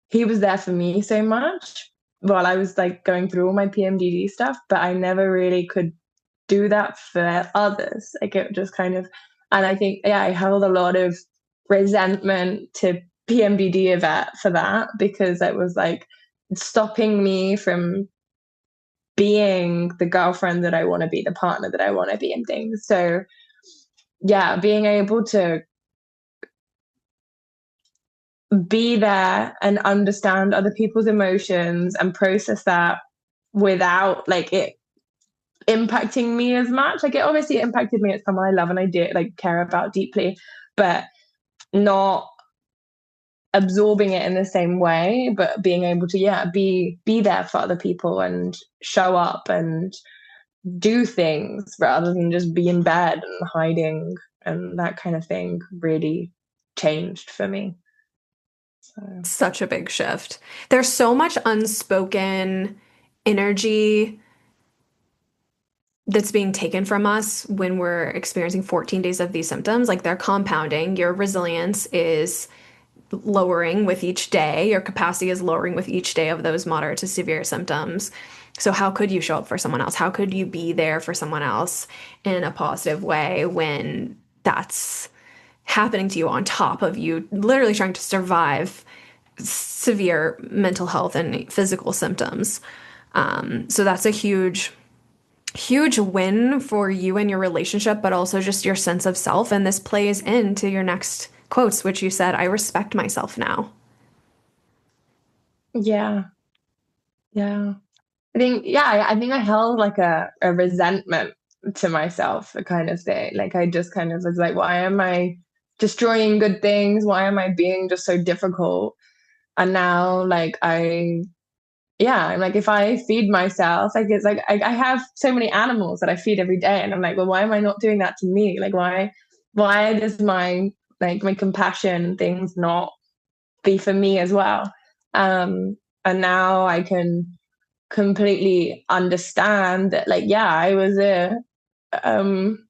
he was there for me so much while I was like going through all my PMDD stuff, but I never really could do that for others. Like it just kind of, and I think, yeah, I held a lot of resentment to PMDD Yvette for that, because it was like stopping me from being the girlfriend that I want to be, the partner that I want to be, and things. So yeah, being able to be there and understand other people's emotions and process that without like it impacting me as much. Like it obviously impacted me. It's someone I love and I do like care about deeply, but not absorbing it in the same way, but being able to, yeah, be there for other people and show up and do things rather than just be in bed and hiding, and that kind of thing really changed for me. So. Such a big shift. There's so much unspoken energy that's being taken from us when we're experiencing 14 days of these symptoms. Like they're compounding. Your resilience is lowering with each day. Your capacity is lowering with each day of those moderate to severe symptoms. So how could you show up for someone else? How could you be there for someone else in a positive way when that's happening to you on top of you literally trying to survive severe mental health and physical symptoms? So that's a huge win for you and your relationship, but also just your sense of self. And this plays into your next quotes, which you said, I respect myself now. Yeah. Yeah. I think, yeah, I think I held like a resentment to myself, a kind of thing. Like I just kind of was like, why am I destroying good things? Why am I being just so difficult? And now like I'm like, if I feed myself, like it's like I have so many animals that I feed every day, and I'm like, well, why am I not doing that to me? Like why does my compassion and things not be for me as well? And now I can completely understand that, like, yeah, I was um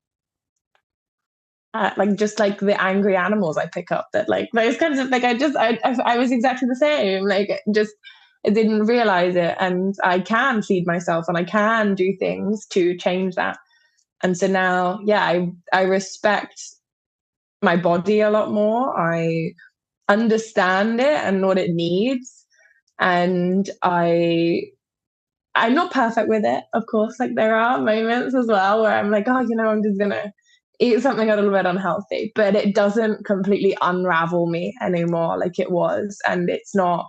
like just like the angry animals I pick up, that like those kinds of like I was exactly the same, like just I didn't realize it, and I can feed myself and I can do things to change that. And so now, yeah, I respect my body a lot more. I understand it and what it needs, and I'm not perfect with it, of course. Like there are moments as well where I'm like, oh, I'm just gonna eat something a little bit unhealthy, but it doesn't completely unravel me anymore like it was, and it's not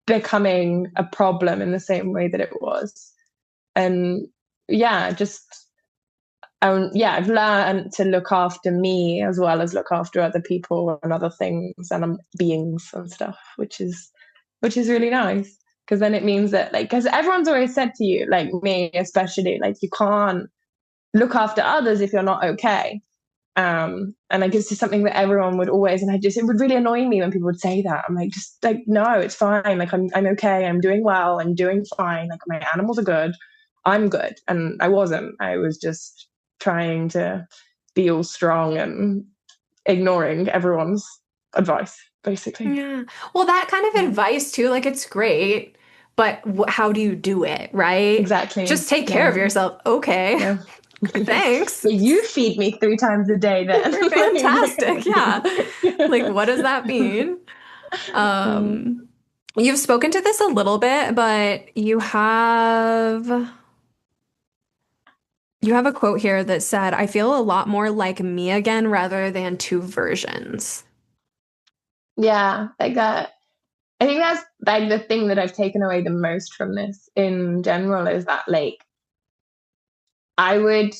becoming a problem in the same way that it was. And yeah, I've learned to look after me as well as look after other people and other things and beings and stuff, which is really nice. Because then it means that, like, because everyone's always said to you, like me especially, like you can't look after others if you're not okay. And like it's just something that everyone would always, and it would really annoy me when people would say that. I'm like, just like, no, it's fine. Like I'm okay. I'm doing well. I'm doing fine. Like my animals are good. I'm good. And I wasn't. I was just trying to be all strong and ignoring everyone's advice, basically. Yeah. Well, that kind of advice too, like it's great, but how do you do it, right? Exactly. Just take care of yourself. Okay. Yeah. Thanks. Yeah, you feed me 3 times a day then. You're fantastic. Yeah. Like, what does that mean? You've spoken to this a little bit, but you have a quote here that said, I feel a lot more like me again rather than two versions. Yeah, like that. I think that's like the thing that I've taken away the most from this in general, is that like I would,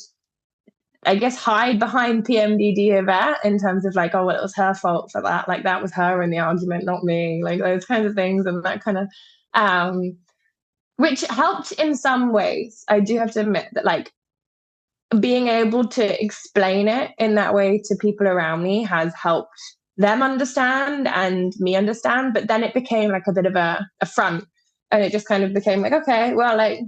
I guess, hide behind PMDD Yvette in terms of like, oh, well, it was her fault for that. Like that was her in the argument, not me. Like those kinds of things, and that kind of, which helped in some ways. I do have to admit that like being able to explain it in that way to people around me has helped them understand and me understand. But then it became like a bit of a front, and it just kind of became like, okay, well, like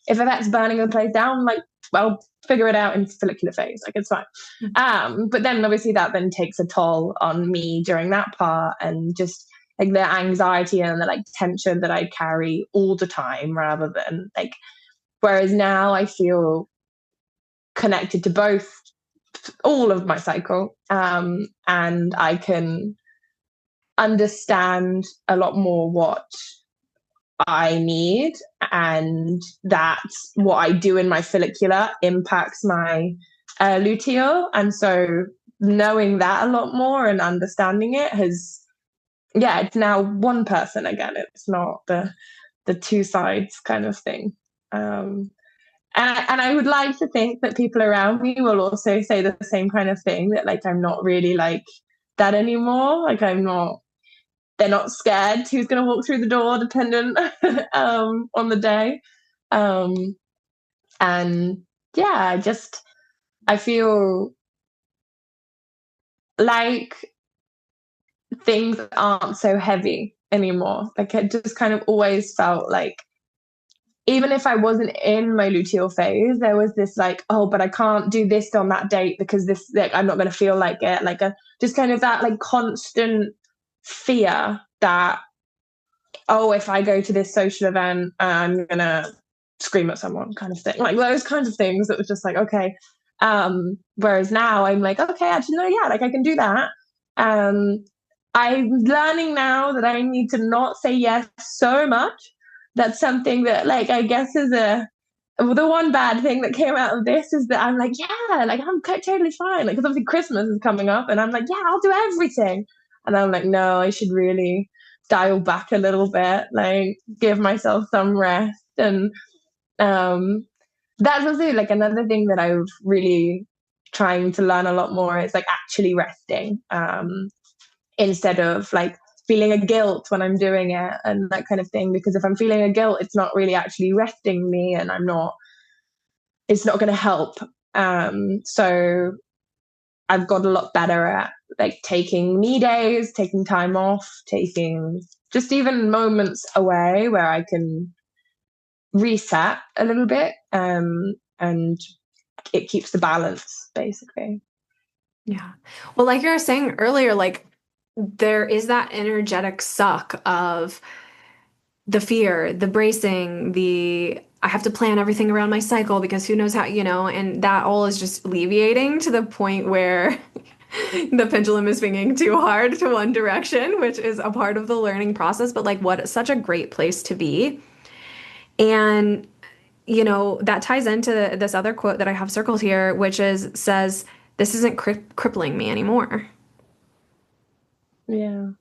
if Yvette's burning the place down, like, well, figure it out in follicular phase, like it's fine. But then obviously that then takes a toll on me during that part, and just like the anxiety and the like tension that I carry all the time, rather than like, whereas now I feel connected to both, all of my cycle, and I can understand a lot more what I need, and that what I do in my follicular impacts my luteal. And so knowing that a lot more and understanding it has, yeah, it's now one person again. It's not the two sides kind of thing. And I would like to think that people around me will also say the same kind of thing, that like I'm not really like that anymore. Like they're not scared who's going to walk through the door, dependent on the day. And yeah, I feel like things aren't so heavy anymore. Like it just kind of always felt like, even if I wasn't in my luteal phase, there was this like, oh, but I can't do this on that date because this, like, I'm not going to feel like it. Like just kind of that like constant fear that, oh, if I go to this social event, I'm going to scream at someone, kind of thing. Like those kinds of things that was just like, okay. Whereas now I'm like, okay, actually, no, yeah, like I can do that. I'm learning now that I need to not say yes so much. That's something that, like, I guess is the one bad thing that came out of this is that I'm like, yeah, like I'm totally fine. Like, because obviously Christmas is coming up, and I'm like, yeah, I'll do everything. And I'm like, no, I should really dial back a little bit, like give myself some rest. And that's also like another thing that I'm really trying to learn a lot more is like actually resting, instead of like feeling a guilt when I'm doing it and that kind of thing. Because if I'm feeling a guilt, it's not really actually resting me, and it's not going to help. So I've got a lot better at like taking me days, taking time off, taking just even moments away where I can reset a little bit, and it keeps the balance, basically. Yeah. Well, like you were saying earlier, like there is that energetic suck of the fear, the bracing, I have to plan everything around my cycle because who knows how, and that all is just alleviating to the point where the pendulum is swinging too hard to one direction, which is a part of the learning process. But like, what such a great place to be. And, that ties into this other quote that I have circled here, which says, this isn't crippling me anymore. Yeah.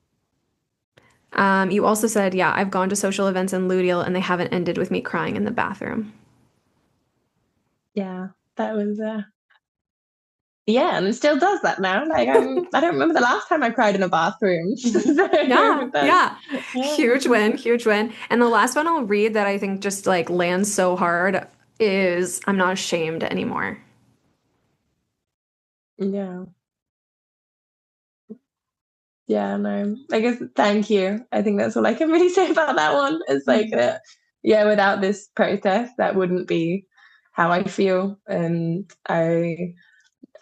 You also said, yeah, I've gone to social events in luteal and they haven't ended with me crying in the bathroom. Yeah, that was yeah, and it still does that now. Like I don't remember the last time I cried in a bathroom. So yeah. Huge win. And the last one I'll read that I think just like lands so hard is, I'm not ashamed anymore. Yeah. Yeah, no. I guess thank you. I think that's all I can really say about that one. It's like yeah, without this process, that wouldn't be how I feel. And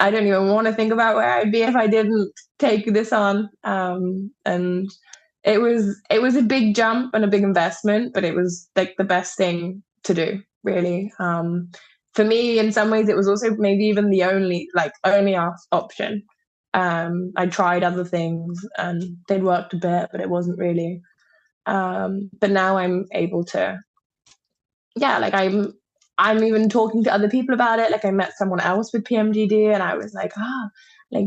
I don't even want to think about where I'd be if I didn't take this on. And it was a big jump and a big investment, but it was like the best thing to do, really. For me, in some ways, it was also maybe even the only option. I tried other things and they'd worked a bit, but it wasn't really. But now I'm able to, yeah, like I'm even talking to other people about it. Like I met someone else with PMDD, and I was like, like,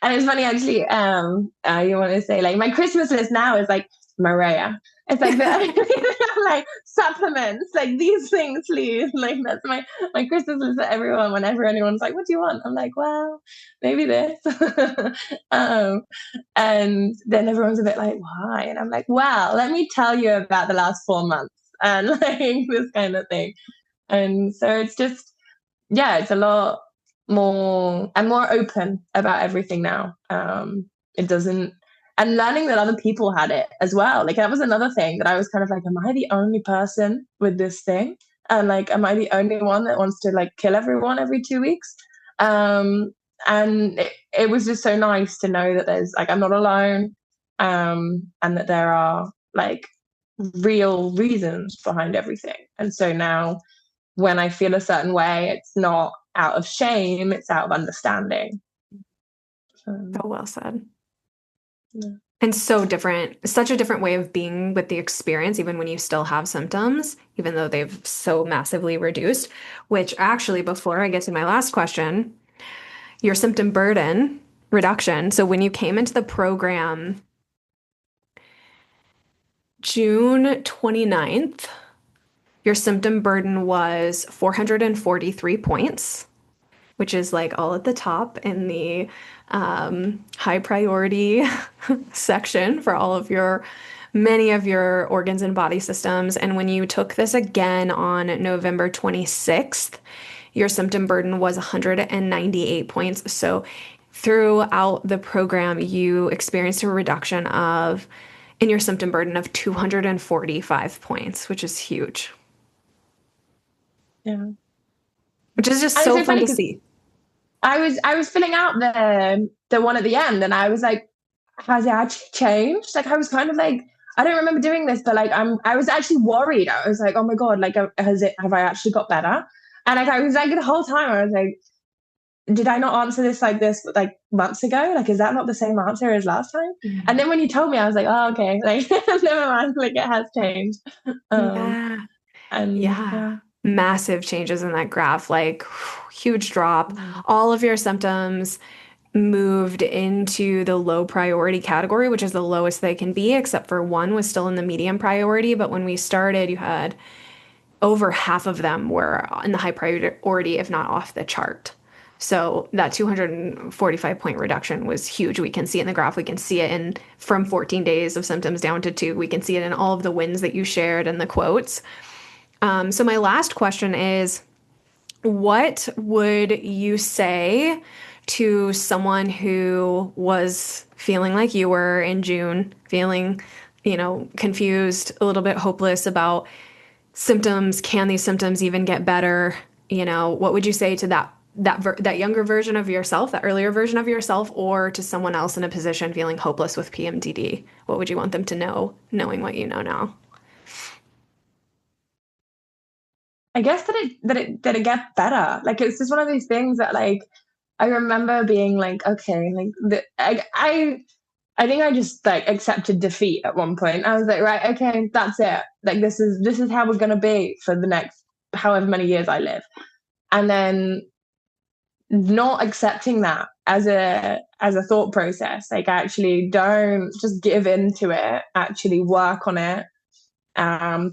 and it's funny actually. You want to say like my Christmas list now is like Maria. It's like like supplements, like these things, please. Like that's my Christmas list to everyone. Whenever anyone's like, "What do you want?" I'm like, "Well, maybe this." And then everyone's a bit like, "Why?" And I'm like, "Well, let me tell you about the last 4 months," and like this kind of thing. And so it's just, yeah, it's a lot more. I'm more open about everything now. It doesn't, and learning that other people had it as well. Like that was another thing that I was kind of like, am I the only person with this thing? And like, am I the only one that wants to like kill everyone every 2 weeks? And it was just so nice to know that there's like, I'm not alone, and that there are like real reasons behind everything. And so now when I feel a certain way, it's not out of shame, it's out of understanding. So well said. Yeah. And so different, such a different way of being with the experience, even when you still have symptoms, even though they've so massively reduced, which actually, before I get to my last question, your symptom burden reduction. So when you came into the program, June 29th, your symptom burden was 443 points, which is like all at the top in the high priority section for all of many of your organs and body systems. And when you took this again on November 26th, your symptom burden was 198 points. So throughout the program, you experienced a reduction in your symptom burden of 245 points, which is huge. Yeah. Which is just so fun to see. I was filling out the one at the end, and I was like, has it actually changed? Like I was kind of like, I don't remember doing this, but like I was actually worried. I was like, oh my God, like have I actually got better? And like I was like the whole time I was like, did I not answer this like this like months ago? Like is that not the same answer as last time? Mm-hmm. And then when you told me, I was like, oh okay, like never mind, like it has changed. Yeah. Massive changes in that graph, like huge drop. All of your symptoms moved into the low priority category, which is the lowest they can be, except for one was still in the medium priority. But when we started, you had over half of them were in the high priority, if not off the chart. So that 245 point reduction was huge. We can see it in the graph. We can see it from 14 days of symptoms down to 2. We can see it in all of the wins that you shared and the quotes. So my last question is, what would you say to someone who was feeling like you were in June, feeling, confused, a little bit hopeless about symptoms? Can these symptoms even get better? What would you say to that younger version of yourself, that earlier version of yourself, or to someone else in a position feeling hopeless with PMDD? What would you want them to know, knowing what you know now? I guess that it gets better. Like it's just one of these things that like I remember being like, okay, like I think I just like accepted defeat at one point. I was like, right, okay, that's it. Like this is how we're gonna be for the next however many years I live. And then not accepting that as a thought process, like actually don't just give in to it, actually work on it.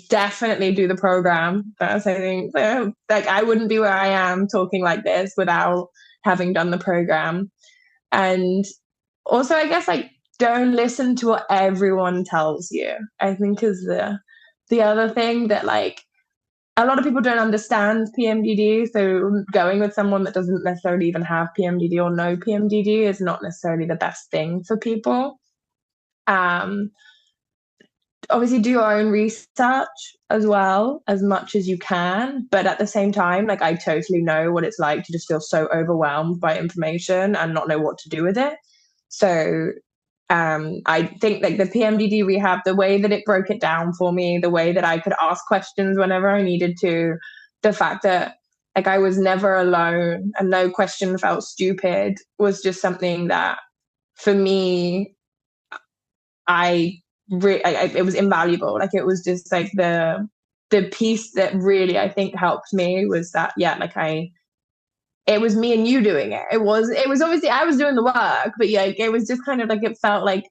Definitely do the program. That's I think like I wouldn't be where I am talking like this without having done the program. And also I guess like don't listen to what everyone tells you, I think is the other thing that like a lot of people don't understand PMDD. So going with someone that doesn't necessarily even have PMDD or know PMDD is not necessarily the best thing for people. Obviously do your own research as well, as much as you can. But at the same time, like I totally know what it's like to just feel so overwhelmed by information and not know what to do with it. So I think like the PMDD rehab, the way that it broke it down for me, the way that I could ask questions whenever I needed to, the fact that like I was never alone and no question felt stupid was just something that for me, it was invaluable. Like it was just like the piece that really I think helped me was that, yeah, like it was me and you doing it. It was obviously I was doing the work, but yeah, it was just kind of like it felt like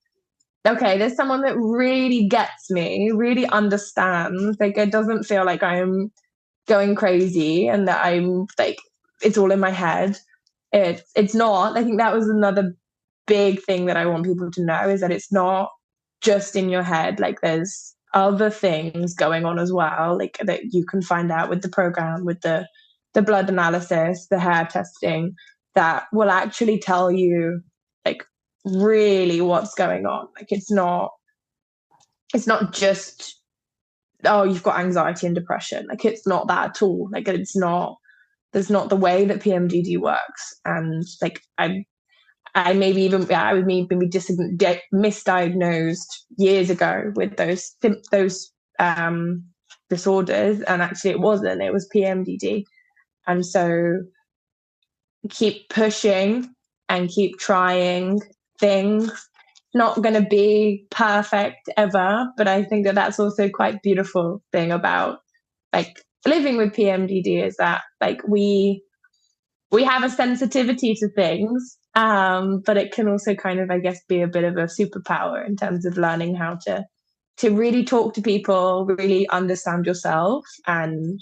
okay, there's someone that really gets me, really understands. Like, it doesn't feel like I'm going crazy and that I'm like, it's all in my head. It's not. I think that was another big thing that I want people to know, is that it's not just in your head. Like, there's other things going on as well, like that you can find out with the program, with the blood analysis, the hair testing, that will actually tell you like really what's going on. Like, it's not just, oh, you've got anxiety and depression. Like, it's not that at all. Like, it's not, there's not the way that PMDD works. And like, I maybe even, yeah, I was maybe misdiagnosed years ago with those disorders, and actually it wasn't. It was PMDD. And so keep pushing and keep trying things. Not going to be perfect ever, but I think that that's also quite beautiful thing about like living with PMDD, is that like we have a sensitivity to things, but it can also kind of, I guess, be a bit of a superpower in terms of learning how to really talk to people, really understand yourself. And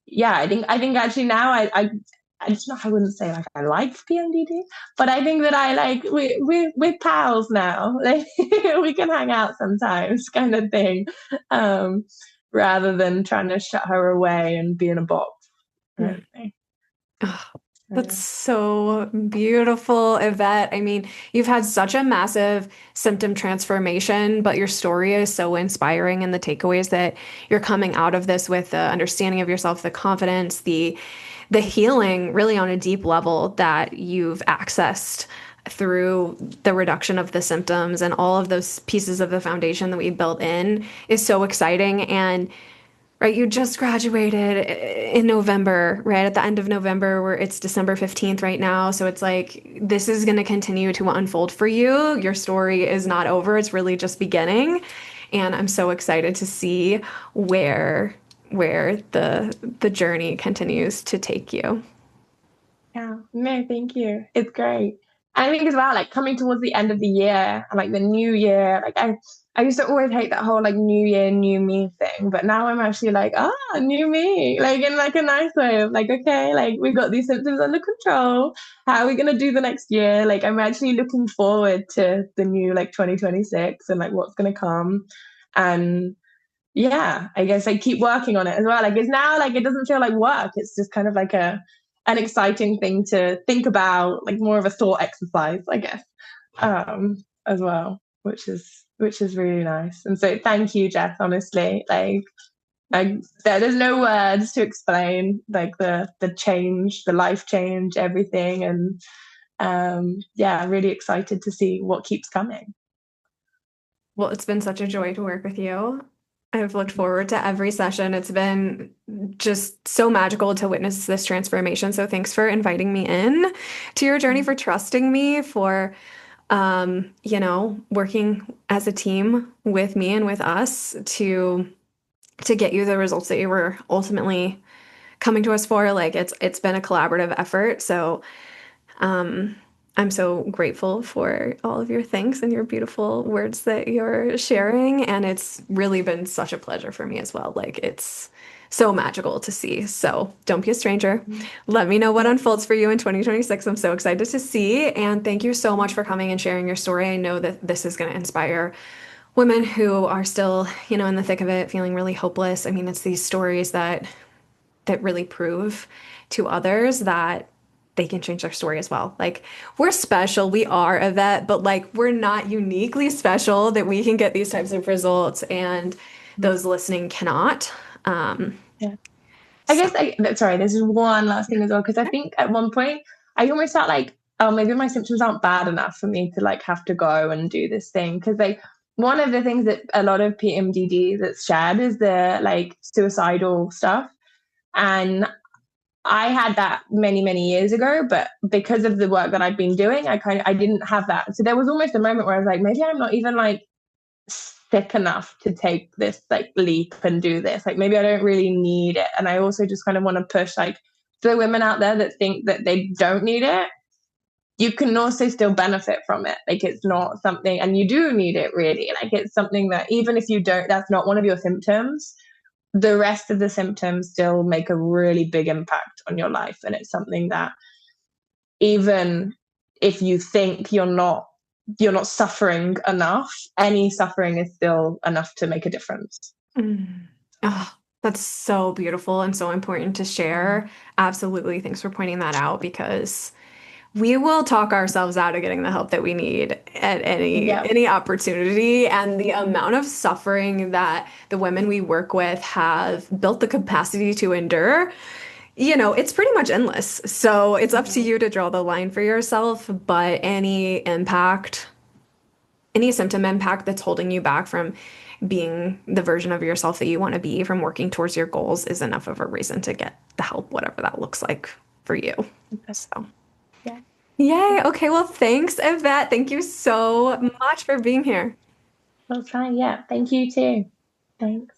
yeah, I think actually now I just know, I wouldn't say like I like PMDD, but I think that I like we're pals now. Like, we can hang out sometimes, kind of thing, um, rather than trying to shut her away and be in a box. Mm. Oh, that's so beautiful, Yvette. I mean, you've had such a massive symptom transformation, but your story is so inspiring, and the takeaways that you're coming out of this with, the understanding of yourself, the confidence, the healing really on a deep level that you've accessed through the reduction of the symptoms and all of those pieces of the foundation that we built in is so exciting. And right, you just graduated in November, right at the end of November, where it's December 15th right now. So it's like this is going to continue to unfold for you. Your story is not over. It's really just beginning. And I'm so excited to see where the journey continues to take you. Yeah, no, thank you. It's great. And I think as well, like coming towards the end of the year and like the new year, like I used to always hate that whole like new year, new me thing. But now I'm actually like, new me, like in like a nice way of like, okay, like we've got these symptoms under control. How are we gonna do the next year? Like, I'm actually looking forward to the new like 2026 and like what's gonna come. And yeah, I guess I keep working on it as well. Like, it's now like it doesn't feel like work. It's just kind of like an exciting thing to think about, like more of a thought exercise, I guess, as well, which is really nice. And so thank you, Jess, honestly. There's no words to explain like the change, the life change, everything. And yeah, really excited to see what keeps coming. Well, it's been such a joy to work with you. I've looked forward to every session. It's been just so magical to witness this transformation. So thanks for inviting me in to your journey, for trusting me, for working as a team with me and with us to get you the results that you were ultimately coming to us for. Like, it's been a collaborative effort. So I'm so grateful for all of your thanks and your beautiful words that you're sharing. And it's really been such a pleasure for me as well. Like, it's so magical to see. So don't be a stranger. Let me know what unfolds for you in 2026. I'm so excited to see. And thank you so much for coming and sharing your story. I know that this is going to inspire women who are still, in the thick of it, feeling really hopeless. I mean, it's these stories that really prove to others that they can change their story as well. Like, we're special, we are, Yvette, but like, we're not uniquely special that we can get these types of results, and those listening cannot. Yeah. I guess sorry, there's just one last thing as well, because I think at one point I almost felt like, oh, maybe my symptoms aren't bad enough for me to like have to go and do this thing. Because like one of the things that a lot of PMDD that's shared is the like suicidal stuff. And I had that many, many years ago, but because of the work that I'd been doing, I didn't have that. So there was almost a moment where I was like, maybe I'm not even like sick enough to take this like leap and do this. Like, maybe I don't really need it. And I also just kind of want to push like the women out there that think that they don't need it. you can also still benefit from it. Like, it's not something, and you do need it really. Like, it's something that even if you don't, that's not one of your symptoms, the rest of the symptoms still make a really big impact on your life. And it's something that even if you think you're not suffering enough, any suffering is still enough to make a difference. Oh, that's so beautiful and so important to share. Absolutely. Thanks for pointing that out, because we will talk ourselves out of getting the help that we need at any opportunity. And the amount of suffering that the women we work with have built the capacity to endure, it's pretty much endless. So it's up to you to draw the line for yourself. But any symptom impact that's holding you back from being the version of yourself that you want to be, from working towards your goals, is enough of a reason to get the help, whatever that looks like for you. So. Yeah. Yay. Okay. Well, thanks, Yvette. Thank you so much for being here. Well, fine. Yeah. Thank you too. Thanks.